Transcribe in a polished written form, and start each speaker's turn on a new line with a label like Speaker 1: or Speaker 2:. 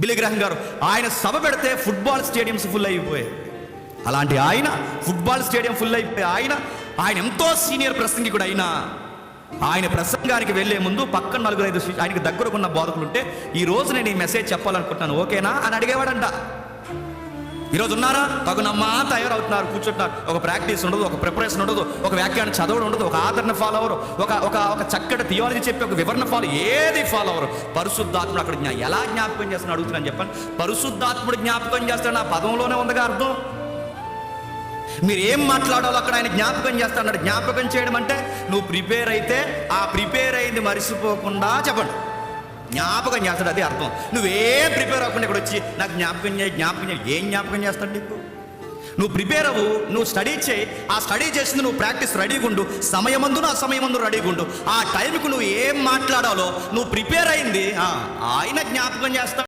Speaker 1: Billy Graham గారు ఆయన సభ పెడితే ఫుట్బాల్ స్టేడియంస్ ఫుల్ అయిపోయాయి. అలాంటి ఆయన ఫుట్బాల్ స్టేడియం ఫుల్ అయిపోయి ఆయన ఎంతో సీనియర్ ప్రసంగికుడు అయినా ఆయన ప్రసంగానికి వెళ్లే ముందు పక్కన 4-5 ఆయనకి దగ్గరకున్న బోధకులు ఉంటే ఈ రోజు నేను ఈ మెసేజ్ చెప్పాలనుకుంటున్నాను, ఓకేనా అని అడిగేవాడంట. ఈరోజు ఉన్నారా? తగునమ్మా తయారవుతున్నారు, కూర్చుంటున్నారు. ఒక ప్రాక్టీస్ ఉండదు, ఒక ప్రిపరేషన్ ఉండదు, ఒక వ్యాఖ్యానం చదవడం ఉండదు, ఒక ఆదరణ ఫాలో అవరు, ఒక చక్కటి థియాలజీ చెప్పి ఒక వివరణ ఫాలో, ఏది ఫాలో అవరు. పరిశుద్ధాత్ముడు అక్కడ ఎలా జ్ఞాపకం చేస్తాను అడుగుతున్నాను చెప్పండి. పరిశుద్ధాత్ముడు జ్ఞాపకం చేస్తాడు, ఆ పదంలోనే ఉందిగా అర్థం. మీరు ఏం మాట్లాడాలో అక్కడ ఆయన జ్ఞాపకం చేస్తాడు. జ్ఞాపకం చేయడం అంటే నువ్వు ప్రిపేర్ అయితే ఆ ప్రిపేర్ అయింది మరిచిపోకుండా చెప్పండి, జ్ఞాపకం చేస్తాడు, అది అర్థం. నువ్వేం ప్రిపేర్ అవ్వకుండా ఇక్కడ వచ్చి నాకు జ్ఞాపకం చేయి ఏం జ్ఞాపకం చేస్తాడు నీకు? నువ్వు ప్రిపేర్ అవ్వు, నువ్వు స్టడీ చేయి, ఆ స్టడీ చేసింది నువ్వు ప్రాక్టీస్ రెడీగా ఉండు, సమయమందును అసమయమందు రెడీగా ఉండు. ఆ టైంకు నువ్వు ఏం మాట్లాడాలో నువ్వు ప్రిపేర్ అయింది ఆయన జ్ఞాపకం చేస్తాడు.